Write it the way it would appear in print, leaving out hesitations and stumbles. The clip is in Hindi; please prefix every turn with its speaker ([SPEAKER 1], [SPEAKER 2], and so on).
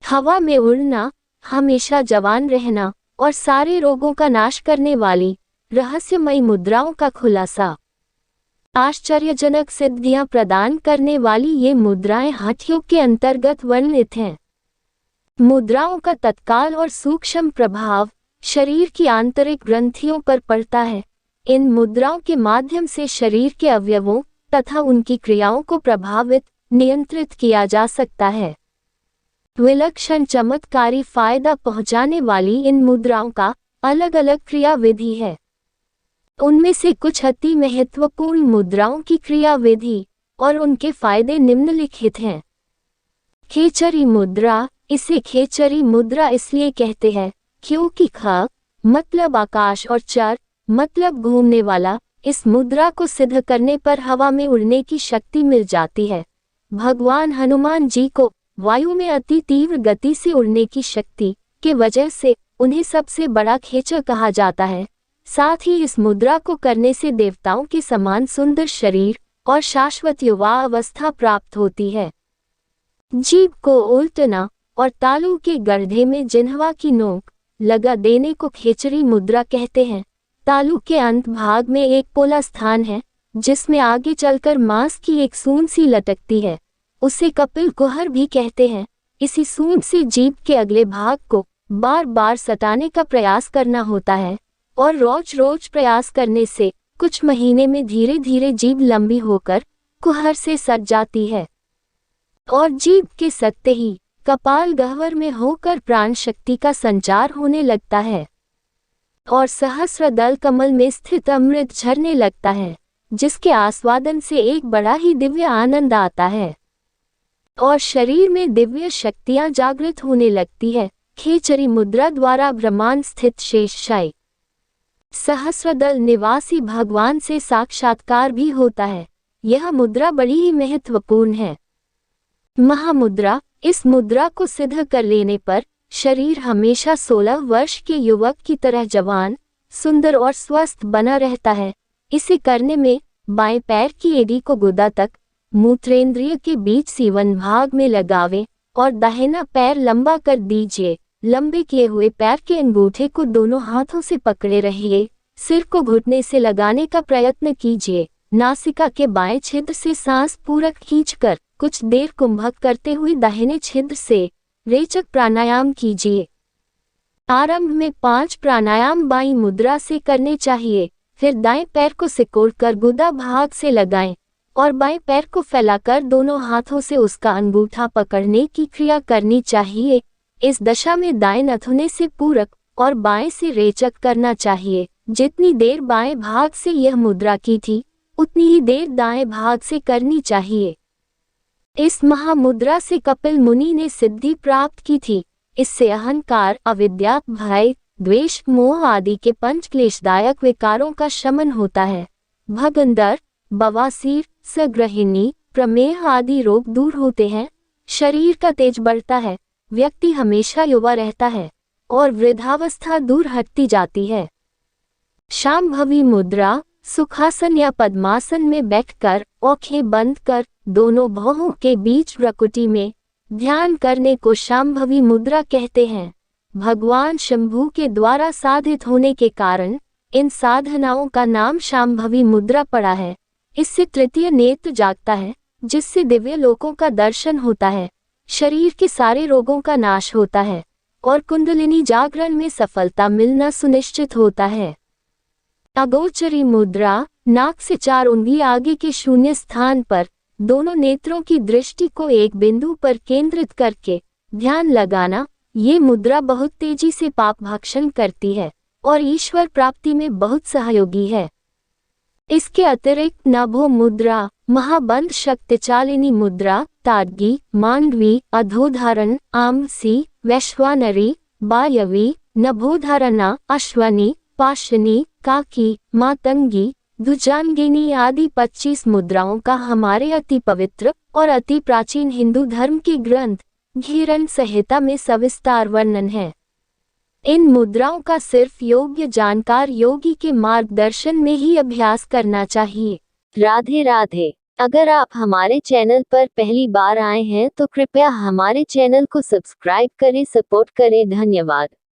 [SPEAKER 1] हवा में उड़ना, हमेशा जवान रहना और सारे रोगों का नाश करने वाली रहस्यमयी मुद्राओं का खुलासा। आश्चर्यजनक सिद्धियां प्रदान करने वाली ये मुद्राएं हठ योग के अंतर्गत वर्णित हैं। मुद्राओं का तत्काल और सूक्ष्म प्रभाव शरीर की आंतरिक ग्रंथियों पर पड़ता है। इन मुद्राओं के माध्यम से शरीर के अवयवों तथा उनकी क्रियाओं को प्रभावित, नियंत्रित किया जा सकता है। विलक्षण चमत्कारी फायदा पहुंचाने वाली इन मुद्राओं का अलग अलग क्रिया विधि है। उनमें से कुछ अति महत्वपूर्ण मुद्राओं की क्रिया विधि और उनके फायदे निम्नलिखित हैं। खेचरी मुद्रा। इसे खेचरी मुद्रा इसलिए कहते हैं क्योंकि ख मतलब आकाश और चर मतलब घूमने वाला। इस मुद्रा को सिद्ध करने पर हवा में उड़ने की शक्ति मिल जाती है। भगवान हनुमान जी को वायु में अति तीव्र गति से उड़ने की शक्ति के वजह से उन्हें सबसे बड़ा खेचर कहा जाता है। साथ ही इस मुद्रा को करने से देवताओं के समान सुंदर शरीर और शाश्वत युवा अवस्था प्राप्त होती है। जीभ को उल्टना और तालू के गड्ढे में जिह्वा की नोक लगा देने को खेचरी मुद्रा कहते हैं। तालू के अंत भाग में एक पोला स्थान है जिसमें आगे चलकर मांस की एक सूंड सी लटकती है। उसे कपिल कुहर भी कहते हैं। इसी सूंड से जीभ के अगले भाग को बार बार सटाने का प्रयास करना होता है और रोज रोज प्रयास करने से कुछ महीने में धीरे धीरे जीभ लंबी होकर कुहर से सट जाती है और जीभ के सटते ही कपाल गह्वर में होकर प्राण शक्ति का संचार होने लगता है और सहस्रदल कमल में स्थित अमृत झरने लगता है, जिसके आस्वादन से एक बड़ा ही दिव्य आनंद आता है और शरीर में दिव्य शक्तियां जागृत होने लगती है। खेचरी मुद्रा द्वारा ब्रह्मांड स्थित शेषशायी सहस्रदल निवासी भगवान से साक्षात्कार भी होता है। यह मुद्रा बड़ी ही महत्वपूर्ण है। महामुद्रा। इस मुद्रा को सिद्ध कर लेने पर शरीर हमेशा 16 वर्ष के युवक की तरह जवान, सुंदर और स्वस्थ बना रहता है। इसे करने में बाएं पैर की एड़ी को गुदा तक मूत्रेंद्रिय के बीच सीवन भाग में लगावें और दाहिना पैर लंबा कर दीजिए। लंबे किए हुए पैर के अंगूठे को दोनों हाथों से पकड़े रहिए। सिर को घुटने से लगाने का प्रयत्न कीजिए। नासिका के बाएं छिद्र से सांस पूरक खींचकर कुछ देर कुंभक करते हुए दाहिने छिद्र से रेचक प्राणायाम कीजिए। आरंभ में 5 प्राणायाम बाईं मुद्रा से करने चाहिए। फिर दाएं पैर को सिकोड़कर गुदा भाग से लगाएं और बाएं पैर को फैलाकर दोनों हाथों से उसका अंगूठा पकड़ने की क्रिया करनी चाहिए। इस दशा में दाएं नथुने से पूरक और बाएं से रेचक करना चाहिए। जितनी देर बाएं भाग से यह मुद्रा की थी, उतनी ही देर दाएं भाग से करनी चाहिए। इस महामुद्रा से कपिल मुनि ने सिद्धि प्राप्त की थी। इससे अहंकार, अविद्या, भय, द्वेष, मोह आदि के पंच क्लेशदायक विकारों का शमन होता है। भगंदर, बवासीर, सग्रहिणी, प्रमेह आदि रोग दूर होते हैं। शरीर का तेज बढ़ता है। व्यक्ति हमेशा युवा रहता है और वृद्धावस्था दूर हटती जाती है। शांभवी मुद्रा। सुखासन या पद्मासन में बैठकर आंखें बंद कर दोनों भौहों के बीच भ्रुकुटी में ध्यान करने को शांभवी मुद्रा कहते हैं। भगवान शंभू के द्वारा साधित होने के कारण इन साधनाओं का नाम शांभवी मुद्रा पड़ा है। इससे तृतीय नेत्र जागता है, जिससे दिव्य लोकों का दर्शन होता है। शरीर के सारे रोगों का नाश होता है और कुंडलिनी जागरण में सफलता मिलना सुनिश्चित होता है। अगोचरी मुद्रा। नाक से 4 उंगली आगे के शून्य स्थान पर दोनों नेत्रों की दृष्टि को एक बिंदु पर केंद्रित करके ध्यान लगाना। ये मुद्रा बहुत तेजी से पाप भक्षण करती है और ईश्वर प्राप्ति में बहुत सहयोगी है। इसके अतिरिक्त नभो मुद्रा, महाबंध शक्तिचालिनी मुद्रा, ताडगी, मांडवी, अधोधारण, आमसी, वैश्वानरी, वायवी, नभोधारणा, अश्वनी, पाशनी, काकी, मातंगी, भुजांगिनी आदि 25 मुद्राओं का हमारे अति पवित्र और अति प्राचीन हिंदू धर्म के ग्रंथ घीरन संहिता में सविस्तार वर्णन है। इन मुद्राओं का सिर्फ योग्य जानकार योगी के मार्गदर्शन में ही अभ्यास करना चाहिए। राधे राधे। अगर आप हमारे चैनल पर पहली बार आए हैं तो कृपया हमारे चैनल को सब्सक्राइब करें, सपोर्ट करें। धन्यवाद।